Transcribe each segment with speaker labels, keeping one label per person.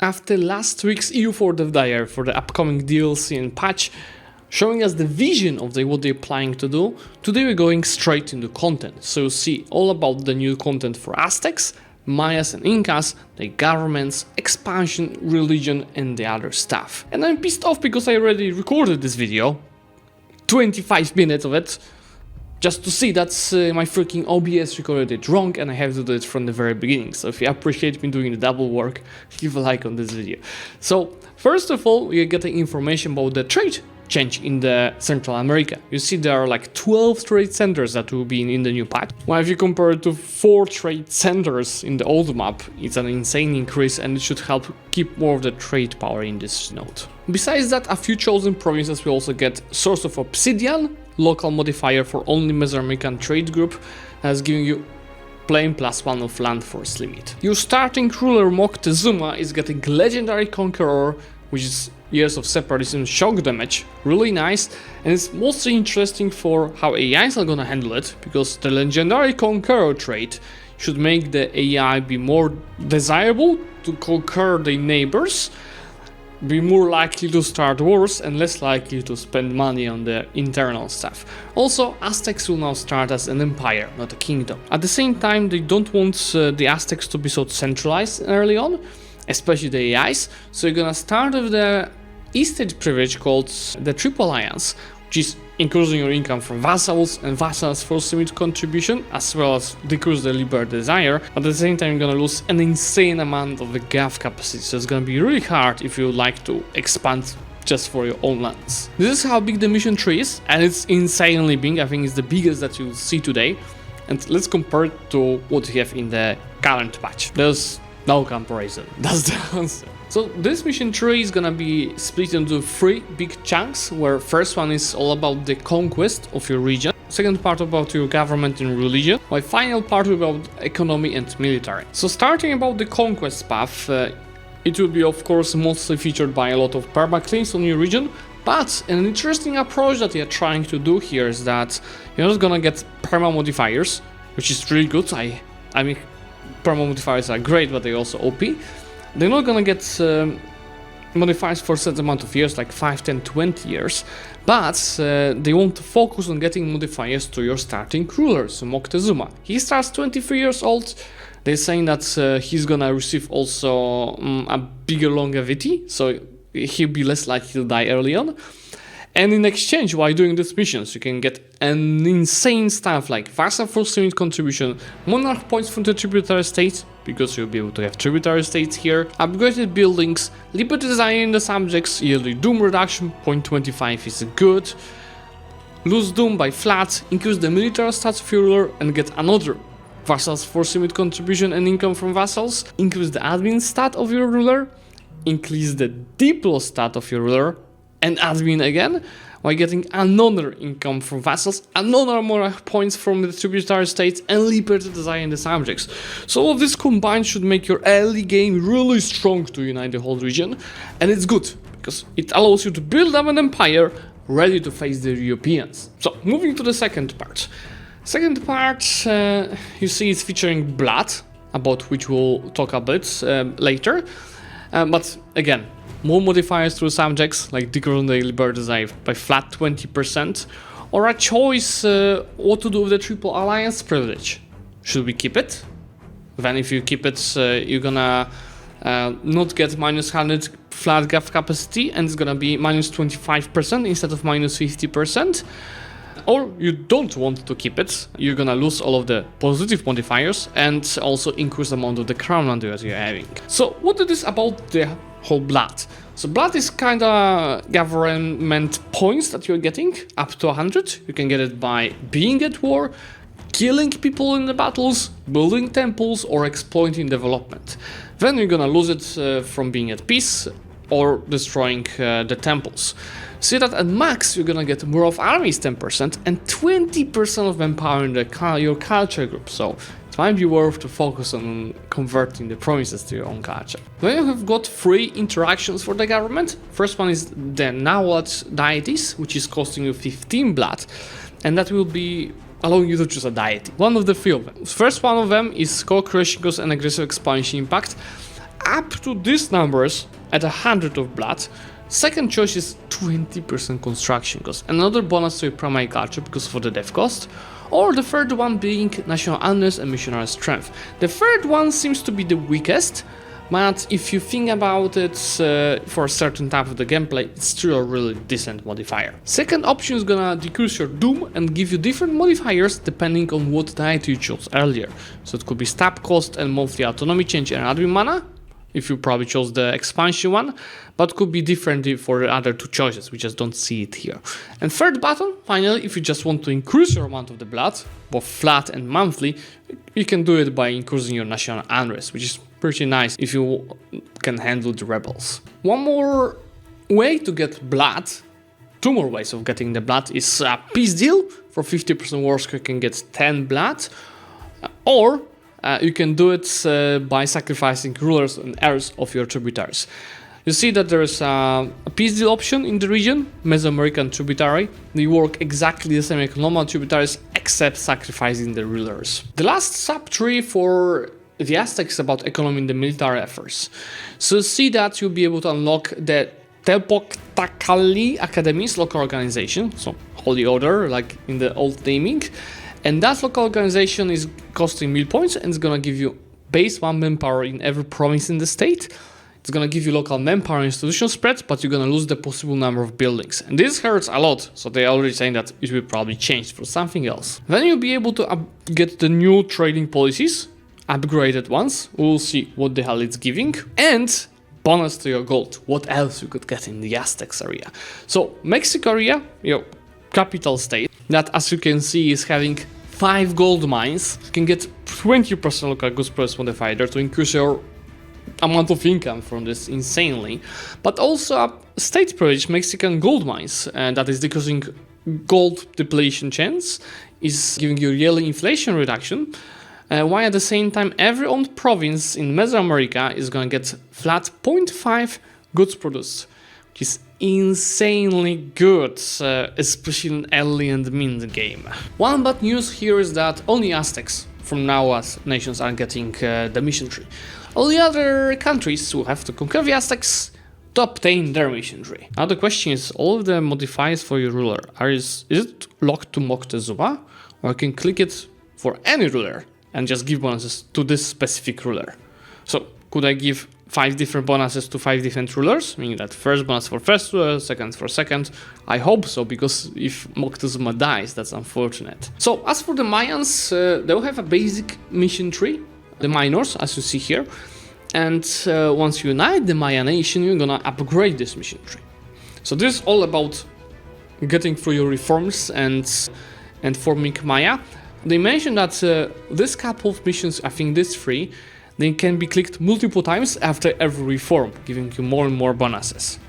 Speaker 1: After last week's EU4 dev diary for the upcoming DLC and patch, showing us the vision of what they're planning to do, today we're going straight into content. So you'll see all about the new content for Aztecs, Mayas and Incas, their governments, expansion, religion and the other stuff. And I'm pissed off because I already recorded this video, 25 minutes of it, just to see that my freaking OBS recorded it wrong and I have to do it from the very beginning. So if you appreciate me doing the double work, leave a like on this video. So first of all, we're getting information about the trade change in the Central America. You see there are like 12 trade centers that will be in the new patch. Well, if you compare it to 4 trade centers in the old map, it's an insane increase and it should help keep more of the trade power in this node. Besides that, a few chosen provinces will also get source of obsidian, local modifier for only Mesoamerican trade group, that's giving you plain +1 of land force limit. Your starting ruler Moctezuma is getting legendary conqueror, which is years of separatism shock damage, really nice, and it's mostly interesting for how AIs are gonna handle it, because the legendary conqueror trait should make the AI be more desirable to conquer their neighbors, be more likely to start wars and less likely to spend money on the internal stuff. Also, Aztecs will now start as an empire, not a kingdom. At the same time, they don't want the Aztecs to be so centralized early on, especially the AIs, so you're gonna start with the estate privilege called the Triple Alliance, which is increasing your income from vassals and vassals force limit contribution, as well as decrease the liberal desire, but at the same time you're gonna lose an insane amount of the gov capacity, so it's gonna be really hard if you like to expand just for your own lands. This is how big the mission tree is, and it's insanely big. I think it's the biggest that you'll see today, and let's compare it to what you have in the current patch. There's no comparison, that's the answer. So this mission tree is gonna be split into 3 big chunks, where first one is all about the conquest of your region, second part about your government and religion, while final part about economy and military. So starting about the conquest path, it will be of course mostly featured by a lot of perma-claims on your region, but an interesting approach that they are trying to do here is that you're not gonna get perma modifiers, which is really good. I mean, perma modifiers are great, but they're also OP. They're not gonna get modifiers for a set amount of years, like 5, 10, 20 years, but they want to focus on getting modifiers to your starting ruler, so Moctezuma. He starts 23 years old. They're saying that he's gonna receive also a bigger longevity, so he'll be less likely to die early on. And in exchange, while doing these missions, you can get an insane stuff like vassal force limit contribution, monarch points from the tributary states, because you'll be able to have tributary states here, upgraded buildings, liberty design in the subjects, yearly doom reduction, 0.25 is good, lose doom by flat, increase the military stats of your ruler and get another vassals force limit contribution and income from vassals, increase the admin stat of your ruler, increase the diplo stat of your ruler, and admin again, while getting another income from vassals, another more points from the tributary states, and liberty design in the subjects. So all of this combined should make your early game really strong to unite the whole region, and it's good, because it allows you to build up an empire ready to face the Europeans. So moving to the second part. Second part, you see it's featuring blood, about which we'll talk a bit later, but again, more modifiers through subjects, like decreasing the liberty desire by flat 20%, or a choice what to do with the Triple Alliance privilege. Should we keep it? Then if you keep it, you're gonna not get -100 flat gov capacity, and it's gonna be -25% instead of -50%. Or you don't want to keep it, you're gonna lose all of the positive modifiers and also increase the amount of the crown land that you're having. So what it is about the whole blood? So blood is kinda government points that you're getting, up to 100. You can get it by being at war, killing people in the battles, building temples, or exploiting development. Then you're gonna lose it from being at peace or destroying the temples. See that at max you're gonna get more of armies 10% and 20% of empowering your culture group, so it might be worth to focus on converting the provinces to your own culture. Then you have got 3 interactions for the government. First one is the Nahuatl deities, which is costing you 15 blood, and that will be allowing you to choose a deity. One of the 3 of them. First one of them is co-crushing and aggressive expansion impact. up to these numbers at 100 of blood. Second choice is 20% construction cost, another bonus to your primary culture because for the dev cost. Or the third one being national unrest and missionary strength. The third one seems to be the weakest, but if you think about it for a certain type of the gameplay, it's still a really decent modifier. Second option is gonna decrease your doom and give you different modifiers depending on what diet you chose earlier. So it could be stab cost and monthly autonomy change and admin mana, if you probably chose the expansion one, but could be different for the other two choices, we just don't see it here. And third button, finally, if you just want to increase your amount of the blood, both flat and monthly, you can do it by increasing your national unrest, which is pretty nice if you can handle the rebels. One more way to get blood, two more ways of getting the blood, is a peace deal. For 50% war score you can get 10 blood, or you can do it by sacrificing rulers and heirs of your tributaries. You see that there is a peace deal option in the region, Mesoamerican tributary. They work exactly the same like normal tributaries, except sacrificing the rulers. The last sub-tree for the Aztecs is about economy in the military efforts. So see that you'll be able to unlock the Tepoctacali Academy's local organization, so Holy Order, like in the old naming. And that local organization is costing 1000 points and it's gonna give you base 1 manpower in every province in the state. It's gonna give you local manpower and institutional spreads, but you're gonna lose the possible number of buildings. And this hurts a lot, so they're already saying that it will probably change for something else. Then you'll be able to get the new trading policies, upgraded ones. We'll see what the hell it's giving. And bonus to your gold. What else you could get in the Aztecs area? So Mexico area, your capital state, that as you can see is having 5 gold mines. You can get 20% local goods price modifier to increase your amount of income from this insanely. But also a state privilege Mexican gold mines, and that is decreasing gold depletion chance, is giving you yearly inflation reduction. While at the same time every owned province in Mesoamerica is gonna get flat 0.5 goods produced, which is insanely good, especially in early and mid game. One bad news here is that only Aztecs from now as nations are getting the mission tree. All the other countries will have to conquer the Aztecs to obtain their mission tree. Now the question is, all of the modifiers for your ruler, is it locked to Moctezuma, or you can click it for any ruler and just give bonuses to this specific ruler? So could I give 5 different bonuses to 5 different rulers, meaning that first bonus for first ruler, second for second? I hope so, because if Moctezuma dies, that's unfortunate. So as for the Mayans, they'll have a basic mission tree, the minors, as you see here, and once you unite the Maya nation, you're gonna upgrade this mission tree. So this is all about getting through your reforms and forming Maya. They mentioned that this couple of missions, I think this 3, they can be clicked multiple times after every reform, giving you more and more bonuses.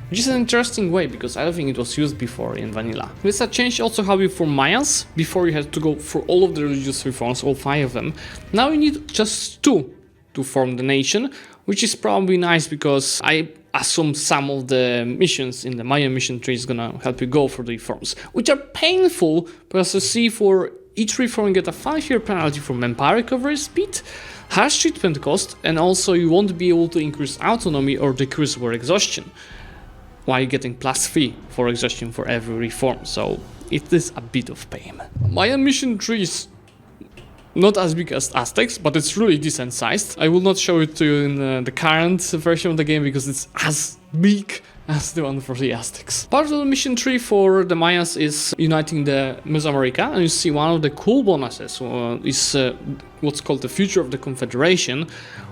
Speaker 1: Which is an interesting way, because I don't think it was used before in vanilla. This has changed also how you form Mayans. Before you had to go through all of the religious reforms, all 5 of them. Now you need just 2 to form the nation, which is probably nice, because I assume some of the missions in the Maya mission tree is gonna help you go through the reforms, which are painful, because you see for each reform you get a 5-year penalty for manpower recovery speed, harsh treatment cost, and also you won't be able to increase autonomy or decrease war exhaustion, while getting +3 for exhaustion for every reform, so it is a bit of pain. Maya mission tree is not as big as Aztecs, but it's really decent sized. I will not show it to you in the current version of the game, because it's as big as the one for the Aztecs. Part of the mission tree for the Mayans is uniting the Mesoamerica, and you see one of the cool bonuses is what's called the Future of the Confederation,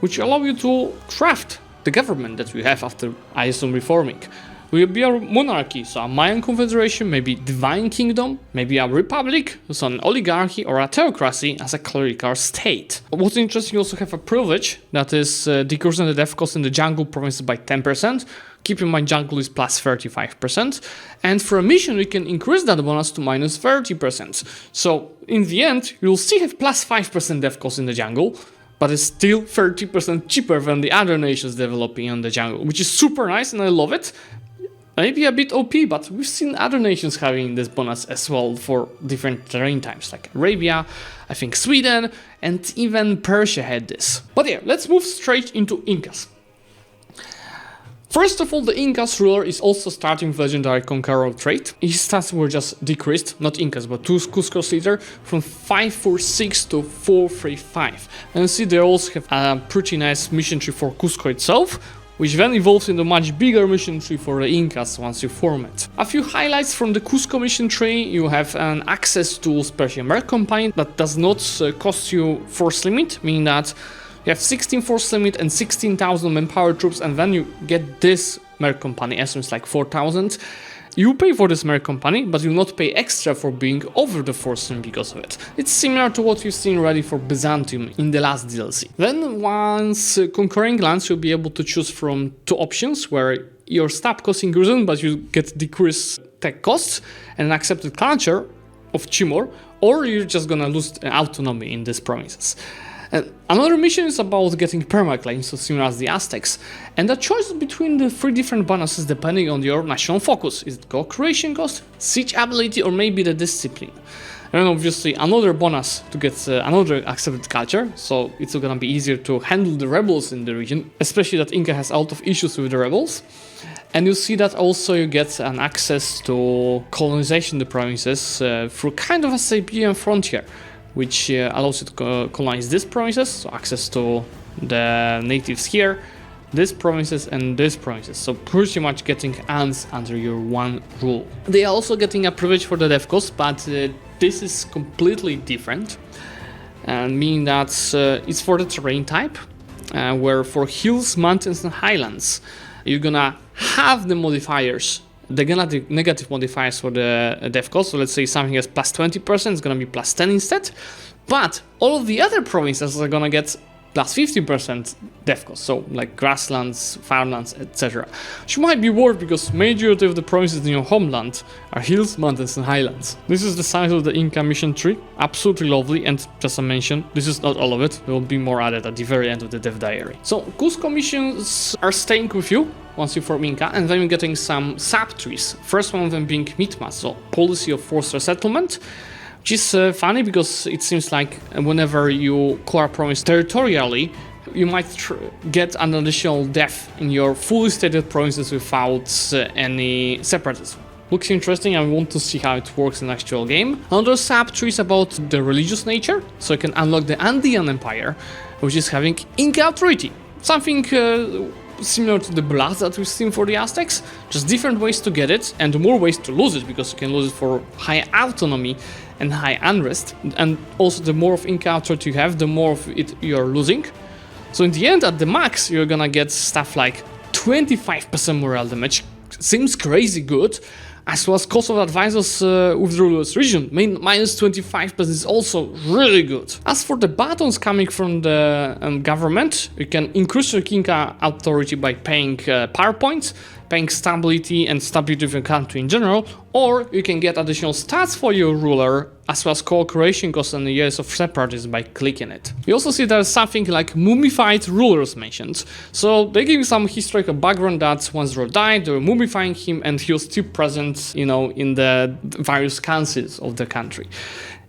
Speaker 1: which allow you to craft the government that we have after, I assume, reforming. Will be a monarchy, so a Mayan confederation, maybe divine kingdom, maybe a republic, so an oligarchy, or a theocracy as a clerical state. What's interesting, you also have a privilege that is decreasing the death cost in the jungle provinces by 10%. Keep in mind jungle is plus 35%, and for a mission we can increase that bonus to minus 30%. So in the end you'll still have plus 5% death cost in the jungle, but it's still 30% cheaper than the other nations developing on the jungle, which is super nice and I love it. maybe a bit OP, but we've seen other nations having this bonus as well for different terrain types, like Arabia, I think Sweden, and even Persia had this. But yeah, let's move straight into Incas. First of all, the Incas ruler is also starting with legendary Conqueror trait. His stats were just decreased, not Incas, but Cusco's leader, from 546 to 435. And you see they also have a pretty nice mission tree for Cusco itself, which then evolves into a much bigger mission tree for the Incas once you form it. A few highlights from the Cusco mission tree: you have an access to Special Merc Company that does not cost you force limit, meaning that you have 16 force limit and 16,000 manpower troops, and then you get this Merc Company, essence like 4,000. You pay for this Merc Company, but you'll not pay extra for being over the force limit because of it. It's similar to what you've seen already for Byzantium in the last DLC. Then once conquering lands, you'll be able to choose from two options where your stab cost increases, but you get decreased tech costs and an accepted culture of Timor, or you're just gonna lose autonomy in these provinces. And another mission is about getting permaclaims, so similar as the Aztecs, and the choice between the three different bonuses depending on your national focus. Is it co-creation cost, siege ability, or maybe the discipline? And obviously another bonus to get another accepted culture, so it's gonna be easier to handle the rebels in the region, especially that Inca has a lot of issues with the rebels. And you see that also you get an access to colonization the provinces through kind of a Siberian frontier, which allows you to colonize these provinces, so access to the natives here, these provinces and these provinces, so pretty much getting ants under your one rule. They are also getting a privilege for the dev cost, but this is completely different, meaning that it's for the terrain type, where for hills, mountains and highlands, you're gonna have the modifiers, the negative modifiers for the dev cost. So let's say something has plus 20%, it's gonna be plus 10 instead. But all of the other provinces are gonna get plus 50% dev cost, so like grasslands, farmlands, etc. Which might be worth because majority of the provinces in your homeland are hills, mountains and highlands. This is the size of the Inca mission tree, absolutely lovely, and just to mention, this is not all of it, there will be more added at the very end of the dev diary. So Cusco missions are staying with you once you form Inca, and then you're getting some sub-trees. First one of them being MITMA, so policy of forced resettlement, which is funny because it seems like whenever you core province territorially, you might get an additional death in your fully stated provinces without any separatism. Looks interesting, I want to see how it works in the actual game. Another sub-tree is about the religious nature, so you can unlock the Andean Empire, which is having Inca authority. Something similar to the blood that we've seen for the Aztecs, just different ways to get it and more ways to lose it, because you can lose it for high autonomy and high unrest, and also the more of Inca authority you have, the more of it you're losing. So in the end, at the max, you're gonna get stuff like 25% morale damage, seems crazy good, as well as cost of advisors with the rulers region, minus 25% is also really good. As for the buttons coming from the government, you can increase your Inca authority by paying power points, paying stability and stability of your country in general, or you can get additional stats for your ruler, as well as cooperation costs and the years of separatism by clicking it. You also see there's something like mummified rulers mentioned. So they give you some historical background that once the ruler died, they were mummifying him and he was still present, you know, in the various councils of the country.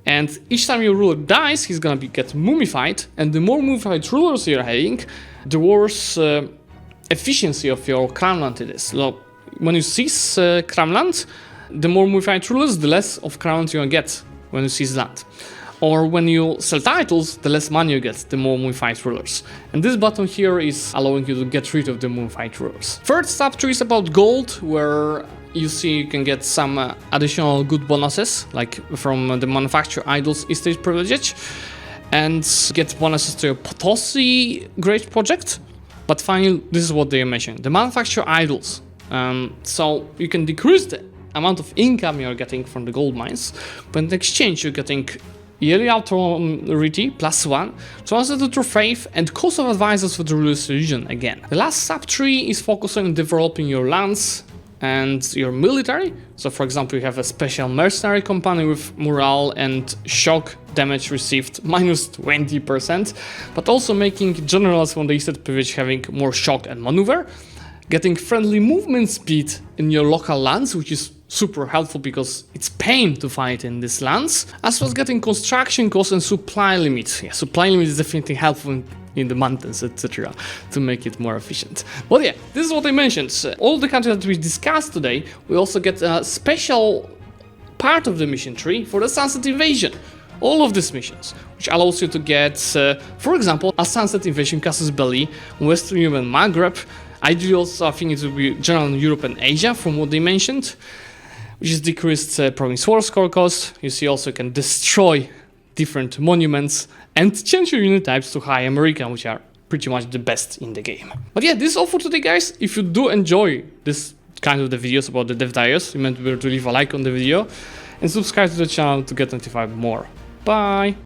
Speaker 1: And each time your ruler dies, he's gonna get mummified, and the more mummified rulers you're having, the worse efficiency of your crown land it is. So when you seize crown land, the more mummified rulers, the less of crown you're gonna get when you seize land. Or when you sell titles, the less money you get, the more mummified rulers. And this button here is allowing you to get rid of the mummified rulers. Third sub-tree is about gold, where you see you can get some additional good bonuses, like from the manufacturer idols estate privilege, and get bonuses to your Potosi great project. But finally, this is what they mention: the manufacturer idols. So you can decrease the amount of income you're getting from the gold mines, but in exchange you're getting yearly authority +1, translated to faith, and cost of advisors for the rulers region again. The last sub-tree is focusing on developing your lands and your military. So for example, you have a special mercenary company with morale and shock damage received -20%, but also making generals from the Eastern privilege having more shock and maneuver. getting friendly movement speed in your local lands, which is super helpful because it's pain to fight in these lands, as well as getting construction costs and supply limits. Yeah, supply limit is definitely helpful in the mountains, etc., to make it more efficient. But yeah, this is what I mentioned. All the countries that we discussed today, we also get a special part of the mission tree for the Sunset Invasion. All of these missions, which allows you to get, for example, a Sunset Invasion Casus Belli, Western Europe and Maghreb. Ideally also, I think it will be general in Europe and Asia, from what they mentioned, which is decreased province war score cost. You see also you can destroy different monuments and change your unit types to High American, which are pretty much the best in the game. But yeah, this is all for today, guys. If you do enjoy this kind of the videos about the dev diaries, remember to leave a like on the video and subscribe to the channel to get notified more. Bye!